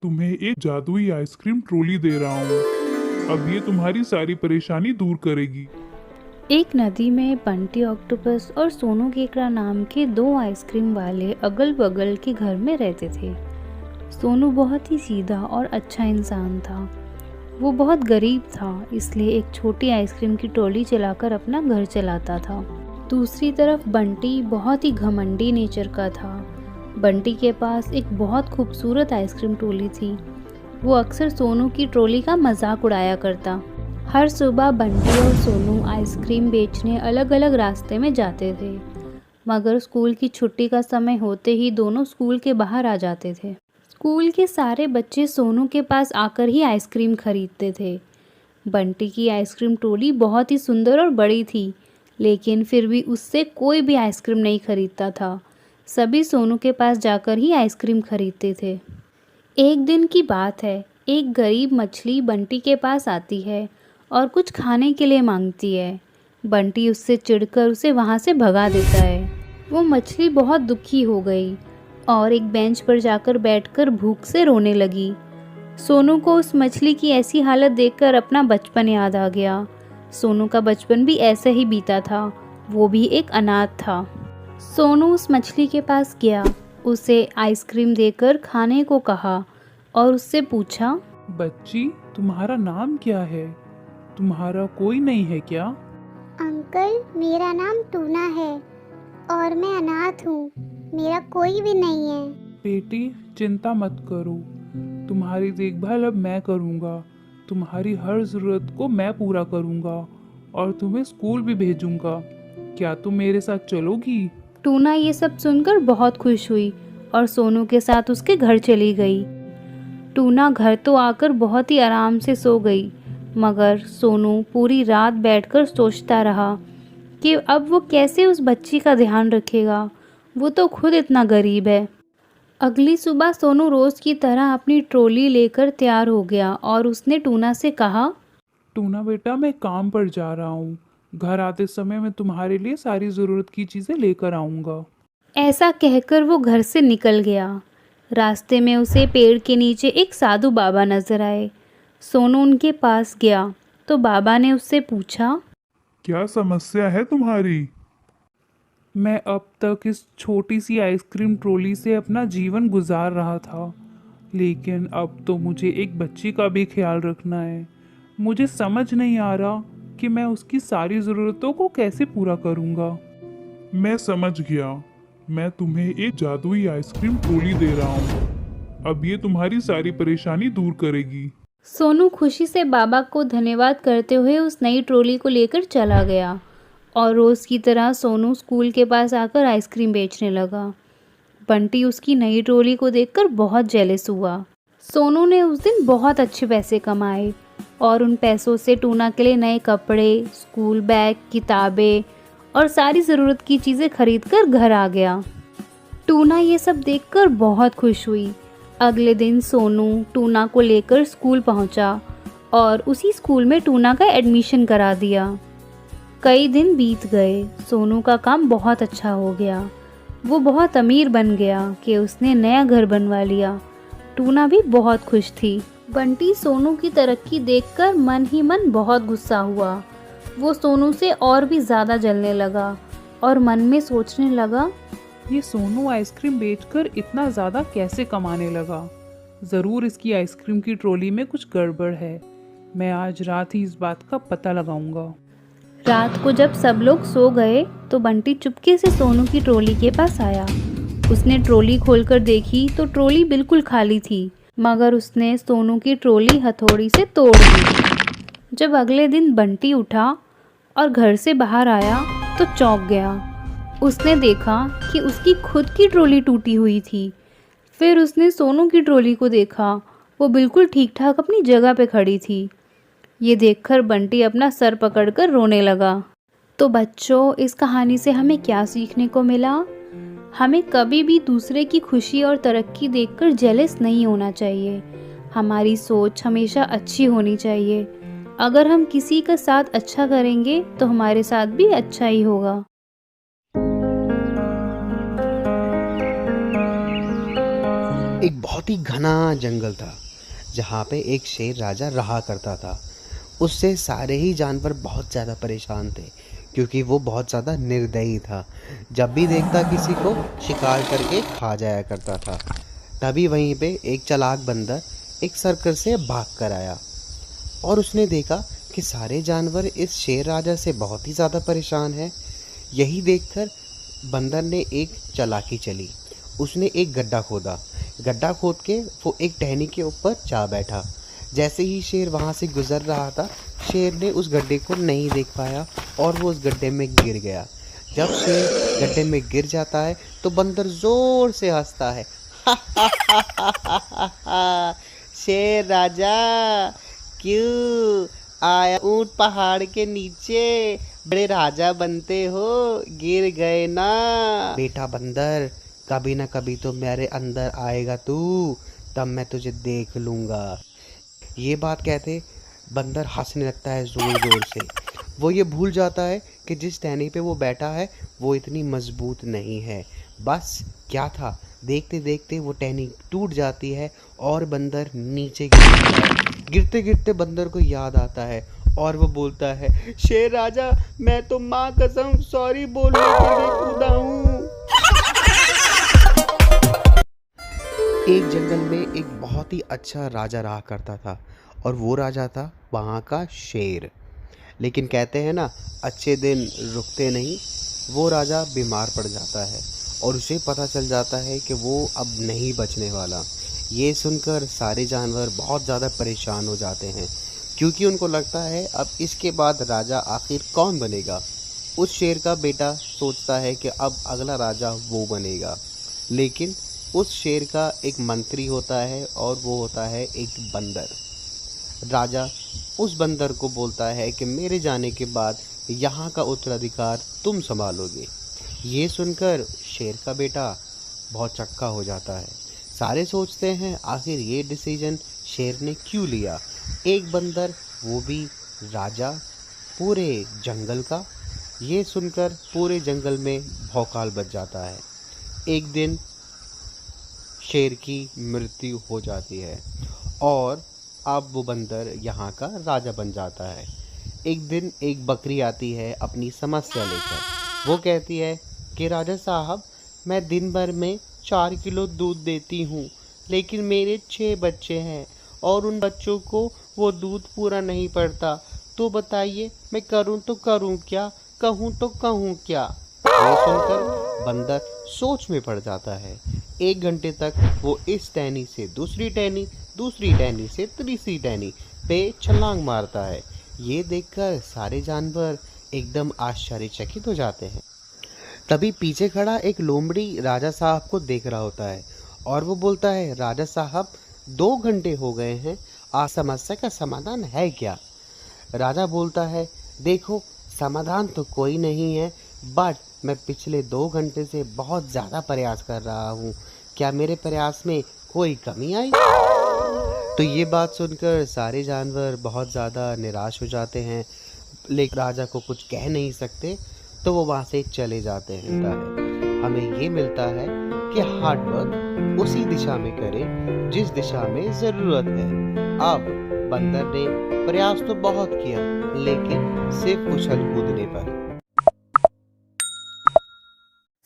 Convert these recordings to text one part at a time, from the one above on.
तुम्हें एक जादुई आइसक्रीम ट्रॉली दे रहा हूँ। अब ये तुम्हारी सारी परेशानी दूर करेगी। एक नदी में बंटी ऑक्टोपस और सोनू केकड़ा नाम के दो आइसक्रीम वाले अगल बगल के घर में रहते थे। सोनू बहुत ही सीधा और अच्छा इंसान था। वो बहुत गरीब था, इसलिए एक छोटी आइसक्रीम की ट्रॉली चलाकर अपना घर चलाता था। दूसरी तरफ बंटी बहुत ही घमंडी नेचर का था। बंटी के पास एक बहुत खूबसूरत आइसक्रीम ट्रॉली थी। वो अक्सर सोनू की ट्रॉली का मजाक उड़ाया करता। हर सुबह बंटी और सोनू आइसक्रीम बेचने अलग अलग रास्ते में जाते थे, मगर स्कूल की छुट्टी का समय होते ही दोनों स्कूल के बाहर आ जाते थे। स्कूल के सारे बच्चे सोनू के पास आकर ही आइसक्रीम खरीदते थे। बंटी की आइसक्रीम ट्रॉली बहुत ही सुंदर और बड़ी थी, लेकिन फिर भी उससे कोई भी आइसक्रीम नहीं खरीदता था। सभी सोनू के पास जाकर ही आइसक्रीम खरीदते थे। एक दिन की बात है, एक गरीब मछली बंटी के पास आती है और कुछ खाने के लिए मांगती है। बंटी उससे चिढ़कर उसे वहाँ से भगा देता है। वो मछली बहुत दुखी हो गई और एक बेंच पर जाकर बैठकर भूख से रोने लगी। सोनू को उस मछली की ऐसी हालत देखकर अपना बचपन याद आ गया। सोनू का बचपन भी ऐसे ही बीता था, वो भी एक अनाथ था। सोनू उस मछली के पास गया, उसे आइसक्रीम देकर खाने को कहा और उससे पूछा, बच्ची, तुम्हारा नाम क्या है? तुम्हारा कोई नहीं है क्या? अंकल, मेरा नाम टूना है और मैं अनाथ हूँ। मेरा कोई भी नहीं है। बेटी, चिंता मत करो। तुम्हारी देखभाल अब मैं करूँगा। तुम्हारी हर ज़रूरत को मैं पूरा करूँगा और तुम्हें स्कूल भी भेजूँगा। क्या तुम मेरे साथ चलोगी? टूना ये सब सुनकर बहुत खुश हुई और सोनू के साथ उसके घर चली गई। टूना घर तो आकर बहुत ही आराम से सो गई, मगर सोनू पूरी रात बैठकर सोचता रहा कि अब वो कैसे उस बच्ची का ध्यान रखेगा। वो तो खुद इतना गरीब है। अगली सुबह सोनू रोज की तरह अपनी ट्रॉली लेकर तैयार हो गया और उसने टूना से कहा, टूना बेटा, मैं काम पर जा रहा हूँ। घर आते समय मैं तुम्हारे लिए सारी ज़रूरत की चीज़ें लेकर आऊँगा। ऐसा कहकर वो घर से निकल गया। रास्ते में उसे पेड़ के नीचे एक साधु बाबा नजर आए। सोनू उनके पास गया तो बाबा ने उससे पूछा, क्या समस्या है तुम्हारी? मैं अब तक इस छोटी सी आइसक्रीम ट्रॉली से अपना जीवन गुजार रहा था, लेकिन अब तो मुझे एक बच्ची का भी ख्याल रखना है। मुझे समझ नहीं आ रहा कि मैं उसकी सारी ज़रूरतों को कैसे पूरा करूँगा। मैं समझ गया। मैं तुम्हें एक जादुई आइसक्रीम ट्रॉली दे रहा हूँ। अब ये तुम्हारी सारी परेशानी दूर करेगी। सोनू खुशी से बाबा को धन्यवाद करते हुए उस नई ट्रॉली को लेकर चला गया और रोज़ की तरह सोनू स्कूल के पास आकर आइसक्रीम बेचने लगा। बंटी उसकी नई ट्रॉली को देखकर बहुत जेलस हुआ। सोनू ने उस दिन बहुत अच्छे पैसे कमाए और उन पैसों से टूना के लिए नए कपड़े, स्कूल बैग, किताबें और सारी ज़रूरत की चीज़ें खरीदकर घर आ गया। टूना ये सब देखकर बहुत खुश हुई। अगले दिन सोनू टूना को लेकर स्कूल पहुंचा और उसी स्कूल में टूना का एडमिशन करा दिया। कई दिन बीत गए। सोनू का काम बहुत अच्छा हो गया। वो बहुत अमीर बन गया कि उसने नया घर बनवा लिया। टूना भी बहुत खुश थी। बंटी सोनू की तरक्की देखकर मन ही मन बहुत गुस्सा हुआ। वो सोनू से और भी ज़्यादा जलने लगा और मन में सोचने लगा, ये सोनू आइसक्रीम बेचकर इतना ज़्यादा कैसे कमाने लगा? ज़रूर इसकी आइसक्रीम की ट्रॉली में कुछ गड़बड़ है। मैं आज रात ही इस बात का पता लगाऊंगा। रात को जब सब लोग सो गए तो बंटी चुपके से सोनू की ट्रॉली के पास आया। उसने ट्रॉली खोलकर देखी तो ट्रॉली बिल्कुल खाली थी, मगर उसने सोनू की ट्रॉली हथौड़ी से तोड़ दी। जब अगले दिन बंटी उठा और घर से बाहर आया तो चौंक गया। उसने देखा कि उसकी खुद की ट्रॉली टूटी हुई थी। फिर उसने सोनू की ट्रॉली को देखा, वो बिल्कुल ठीक ठाक अपनी जगह पे खड़ी थी। ये देखकर बंटी अपना सर पकड़कर रोने लगा। तो बच्चों, इस कहानी से हमें क्या सीखने को मिला? हमें कभी भी दूसरे की खुशी और तरक्की देखकर जेलस नहीं होना चाहिए। हमारी सोच हमेशा अच्छी होनी चाहिए। अगर हम किसी का साथ अच्छा करेंगे तो हमारे साथ भी अच्छा ही होगा। एक बहुत ही घना जंगल था जहाँ पे एक शेर राजा रहा करता था। उससे सारे ही जानवर बहुत ज़्यादा परेशान थे क्योंकि वो बहुत ज़्यादा निर्दयी था। जब भी देखता किसी को शिकार करके खा जाया करता था। तभी वहीं पे एक चालाक बंदर एक सर्कस से भाग कर आया और उसने देखा कि सारे जानवर इस शेर राजा से बहुत ही ज़्यादा परेशान हैं। यही देखकर बंदर ने एक चालाकी चली। उसने एक गड्ढा खोदा। गड्ढा खोद के वो एक टहनी के ऊपर जा बैठा। जैसे ही शेर वहाँ से गुजर रहा था, शेर ने उस गड्ढे को नहीं देख पाया और वो उस गड्ढे में गिर गया। जब शेर गड्ढे में गिर जाता है तो बंदर ज़ोर से हंसता है। शेर राजा, क्यों आया ऊंट पहाड़ के नीचे, बड़े राजा बनते हो, गिर गए ना। बेटा बंदर, कभी ना कभी तो मेरे अंदर आएगा तू, तब मैं तुझे देख लूँगा। ये बात कहते बंदर हंसने लगता है ज़ोर ज़ोर से। वो ये भूल जाता है कि जिस टहनी पे वो बैठा है वो इतनी मजबूत नहीं है। बस क्या था, देखते देखते वो टहनी टूट जाती है और बंदर नीचे गिर जाता है। गिरते गिरते बंदर को याद आता है और वो बोलता है, शेर राजा, मैं तो माँ कसम सॉरी बोलने के लिए कूदा हूँ। एक जंगल में एक बहुत ही अच्छा राजा रहा करता था और वो राजा था वहाँ का शेर। लेकिन कहते हैं ना, अच्छे दिन रुकते नहीं। वो राजा बीमार पड़ जाता है और उसे पता चल जाता है कि वो अब नहीं बचने वाला। ये सुनकर सारे जानवर बहुत ज़्यादा परेशान हो जाते हैं क्योंकि उनको लगता है अब इसके बाद राजा आखिर कौन बनेगा। उस शेर का बेटा सोचता है कि अब अगला राजा वो बनेगा। लेकिन उस शेर का एक मंत्री होता है और वो होता है एक बंदर। राजा उस बंदर को बोलता है कि मेरे जाने के बाद यहाँ का उत्तराधिकार तुम संभालोगे। ये सुनकर शेर का बेटा बहुत चक्का हो जाता है। सारे सोचते हैं आखिर ये डिसीजन शेर ने क्यों लिया। एक बंदर, वो भी राजा पूरे जंगल का। ये सुनकर पूरे जंगल में भौकाल बच जाता है। एक दिन शेर की मृत्यु हो जाती है और अब वो बंदर यहाँ का राजा बन जाता है। एक दिन एक बकरी आती है अपनी समस्या लेकर। वो कहती है कि राजा साहब, मैं दिन भर में 4 किलो दूध देती हूँ, लेकिन मेरे 6 बच्चे हैं और उन बच्चों को वो दूध पूरा नहीं पड़ता। तो बताइए मैं करूँ तो करूँ क्या, कहूँ तो कहूँ क्या। ये सुनकर बंदर सोच में पड़ जाता है। 1 घंटे तक वो इस टहनी से दूसरी टहनी, दूसरी टहनी से तीसरी टहनी पे छलांग मारता है। ये देखकर सारे जानवर एकदम आश्चर्यचकित हो जाते हैं। तभी पीछे खड़ा एक लोमड़ी राजा साहब को देख रहा होता है और वो बोलता है, राजा साहब, 2 घंटे हो गए हैं, आज समस्या का समाधान है क्या। राजा बोलता है, देखो समाधान तो कोई नहीं है, बट मैं पिछले 2 घंटे से बहुत ज़्यादा प्रयास कर रहा हूँ। क्या मेरे प्रयास में कोई कमी आई। तो ये बात सुनकर सारे जानवर बहुत ज़्यादा निराश हो जाते हैं, लेकिन राजा को कुछ कह नहीं सकते, तो वो वहाँ से चले जाते हैं। हमें ये मिलता है कि हार्ड वर्क उसी दिशा में करें जिस दिशा में ज़रूरत है। अब बंदर ने प्रयास तो बहुत किया, लेकिन सिर्फ उछल कूदने पर।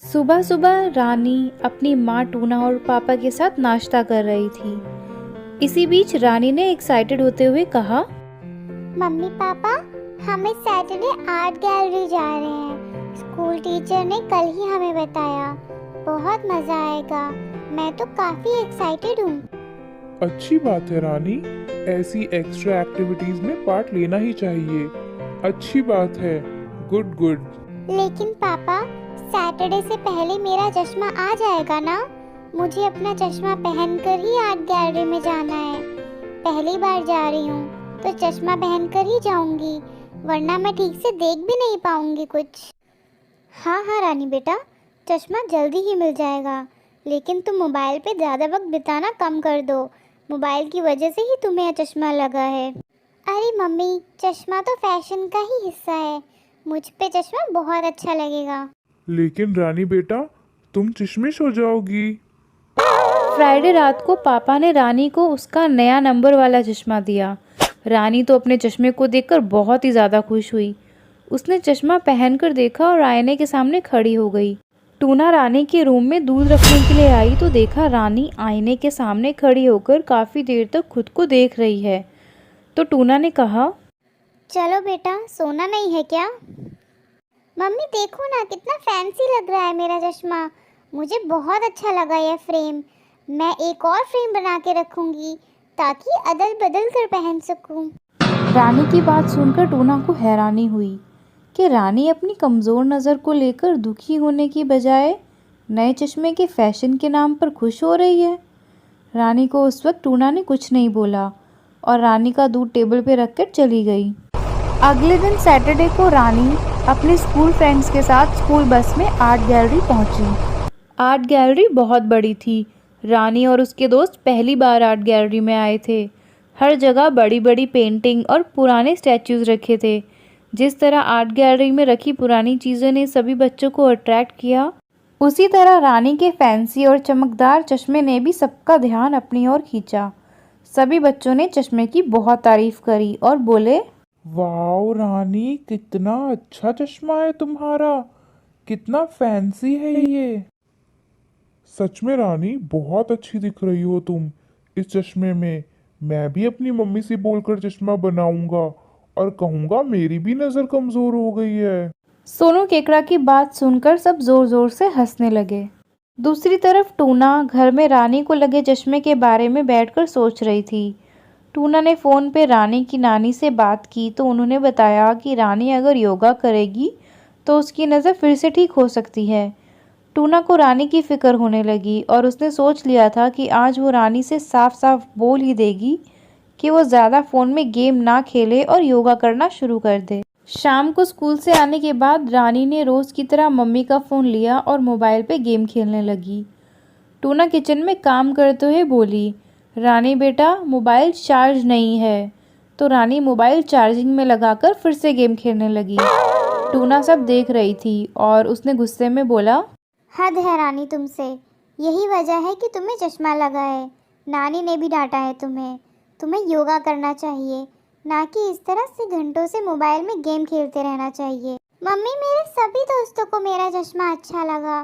सुबह सुबह रानी अपनी माँ टूना और पापा के साथ नाश्ता कर रही थी। इसी बीच रानी ने एक्साइटेड होते हुए कहा, मम्मी पापा, हम इस सैटरडे आर्ट गैलरी जा रहे हैं। स्कूल टीचर ने कल ही हमें बताया, बहुत मज़ा आएगा। मैं तो काफ़ी एक्साइटेड हूँ। अच्छी बात है रानी, ऐसी एक्स्ट्रा एक्टिविटीज में पार्ट लेना ही चाहिए। अच्छी बात है, गुड गुड। लेकिन पापा, सैटरडे से पहले मेरा चश्मा आ जाएगा ना? मुझे अपना चश्मा पहनकर ही आर्ट गैलरी में जाना है। पहली बार जा रही हूँ तो चश्मा पहनकर ही जाऊंगी, वरना मैं ठीक से देख भी नहीं पाऊंगी कुछ। हाँ हाँ रानी बेटा, चश्मा जल्दी ही मिल जाएगा, लेकिन तुम मोबाइल पे ज़्यादा वक्त बिताना कम कर दो। मोबाइल की वजह से ही तुम्हें यह चश्मा लगा है। अरे मम्मी, चश्मा तो फैशन का ही हिस्सा है, मुझ पे चश्मा बहुत अच्छा लगेगा। लेकिन रानी बेटा, तुम चिश्मिश हो जाओगी। फ्राइडे रात को पापा ने रानी को उसका नया नंबर वाला चश्मा दिया। रानी तो अपने चश्मे को देखकर बहुत ही ज़्यादा खुश हुई। उसने चश्मा पहनकर देखा और आईने के सामने खड़ी हो गई। टूना रानी के रूम में दूध रखने के लिए आई तो देखा रानी आईने के सामने खड़ी होकर काफ़ी देर तक खुद को देख रही है। तो टूना ने कहा, चलो बेटा, सोना नहीं है क्या? मम्मी देखो ना, कितना फैंसी लग रहा है मेरा चश्मा। मुझे बहुत अच्छा लगा यह फ्रेम। मैं एक और फ्रेम बना के रखूँगी ताकि अदल बदल कर पहन सकूँ। रानी की बात सुनकर टूना को हैरानी हुई कि रानी अपनी कमज़ोर नज़र को लेकर दुखी होने की बजाय नए चश्मे के फैशन के नाम पर खुश हो रही है। रानी को उस वक्त टूना ने कुछ नहीं बोला और रानी का दूध टेबल पे रखकर चली गई। अगले दिन सैटरडे को रानी अपने स्कूल फ्रेंड्स के साथ स्कूल बस में आर्ट गैलरी पहुंची। आर्ट गैलरी बहुत बड़ी थी। रानी और उसके दोस्त पहली बार आर्ट गैलरी में आए थे। हर जगह बड़ी बड़ी पेंटिंग और पुराने स्टैचूज़ रखे थे। जिस तरह आर्ट गैलरी में रखी पुरानी चीज़ों ने सभी बच्चों को अट्रैक्ट किया, उसी तरह रानी के फैंसी और चमकदार चश्मे ने भी सबका ध्यान अपनी ओर खींचा। सभी बच्चों ने चश्मे की बहुत तारीफ करी और बोले, वाओ रानी, कितना अच्छा चश्मा है तुम्हारा, कितना फैंसी है ये। सच में रानी, बहुत अच्छी दिख रही हो तुम इस चश्मे में। मैं भी अपनी मम्मी से बोलकर चश्मा बनाऊंगा और कहूंगा मेरी भी नज़र कमज़ोर हो गई है। सोनू केकड़ा की बात सुनकर सब जोर जोर से हंसने लगे। दूसरी तरफ टूना घर में रानी को लगे चश्मे के बारे में बैठकर सोच रही थी। टूना ने फ़ोन पे रानी की नानी से बात की तो उन्होंने बताया कि रानी अगर योगा करेगी तो उसकी नज़र फिर से ठीक हो सकती है। टूना को रानी की फ़िक्र होने लगी और उसने सोच लिया था कि आज वो रानी से साफ साफ बोल ही देगी कि वो ज़्यादा फ़ोन में गेम ना खेले और योगा करना शुरू कर दे। शाम को स्कूल से आने के बाद रानी ने रोज़ की तरह मम्मी का फ़ोन लिया और मोबाइल पे गेम खेलने लगी। टूना किचन में काम करते हुए बोली, रानी बेटा, मोबाइल चार्ज नहीं है। तो रानी मोबाइल चार्जिंग में लगाकर फिर से गेम खेलने लगी। टूना सब देख रही थी और उसने गुस्से में बोला, हद है रानी तुमसे। यही वजह है कि तुम्हें चश्मा लगा है। नानी ने भी डांटा है तुम्हें। तुम्हें योगा करना चाहिए, ना कि इस तरह से घंटों से मोबाइल में गेम खेलते रहना चाहिए। मम्मी, मेरे सभी दोस्तों को मेरा चश्मा अच्छा लगा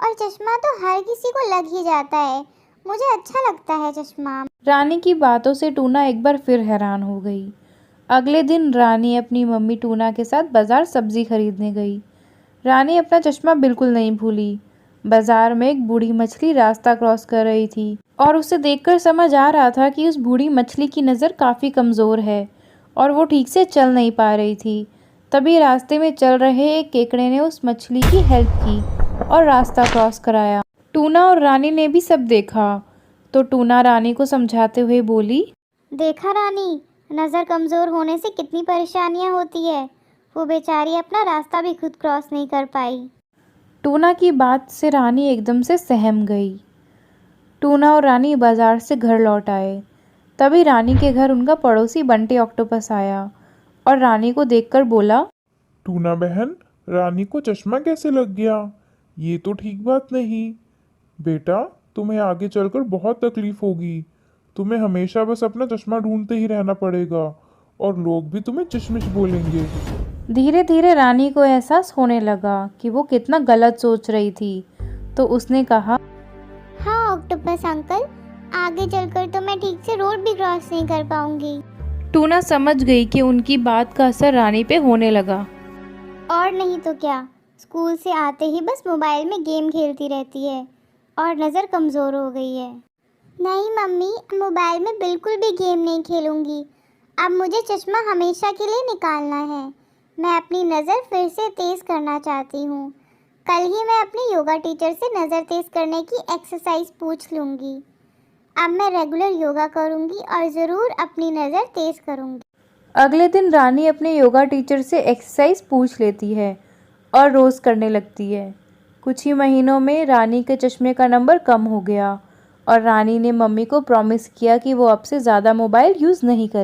और चश्मा तो हर किसी को लग ही जाता है। मुझे अच्छा लगता है चश्मा। रानी की बातों से टूना एक बार फिर हैरान हो गई। अगले दिन रानी अपनी मम्मी टूना के साथ बाजार सब्जी खरीदने गई। रानी अपना चश्मा बिल्कुल नहीं भूली। बाजार में एक बूढ़ी मछली रास्ता क्रॉस कर रही थी और उसे देखकर समझ आ रहा था कि उस बूढ़ी मछली की नज़र काफ़ी कमज़ोर है और वो ठीक से चल नहीं पा रही थी। तभी रास्ते में चल रहे एक केकड़े ने उस मछली की हेल्प की और रास्ता क्रॉस कराया। टूना और रानी ने भी सब देखा तो टूना रानी को समझाते हुए बोली, देखा रानी, नज़र कमज़ोर होने से कितनी परेशानियां होती है। वो बेचारी अपना रास्ता भी खुद क्रॉस नहीं कर पाई। टूना की बात से रानी एकदम से सहम गई। टूना और रानी बाजार से घर लौट आए। तभी रानी के घर उनका पड़ोसी बंटी ऑक्टोपस आया और रानी को देखकर बोला, टूना बहन, रानी को चश्मा कैसे लग गया? ये तो ठीक बात नहीं। बेटा, तुम्हें आगे चलकर बहुत तकलीफ होगी। तुम्हें हमेशा बस अपना चश्मा ढूंढते ही रहना पड़ेगा और लोग भी तुम्हें चश्मिश बोलेंगे। धीरे धीरे रानी को एहसास होने लगा कि वो कितना गलत सोच रही थी। तो उसने कहा, हाँ ऑक्टोपस अंकल, आगे चलकर तो मैं ठीक से रोड भी क्रॉस नहीं कर पाऊंगी। टूना समझ गई कि उनकी बात का असर रानी पे होने लगा। और नहीं तो क्या, स्कूल से आते ही बस मोबाइल में गेम खेलती रहती है और नज़र कमज़ोर हो गई है। नहीं मम्मी, मोबाइल में बिल्कुल भी गेम नहीं खेलूंगी। अब मुझे चश्मा हमेशा के लिए निकालना है। मैं अपनी नज़र फिर से तेज़ करना चाहती हूँ। कल ही मैं अपने योगा टीचर से नज़र तेज़ करने की एक्सरसाइज पूछ लूँगी। अब मैं रेगुलर योगा करूँगी और ज़रूर अपनी नज़र तेज़ करूँगी। अगले दिन रानी अपने योगा टीचर से एक्सरसाइज पूछ लेती है और रोज़ करने लगती है। कुछ ही महीनों में रानी के चश्मे का नंबर कम हो गया और रानी ने मम्मी को प्रॉमिस किया कि वो अब से ज़्यादा मोबाइल यूज़ नहीं करे।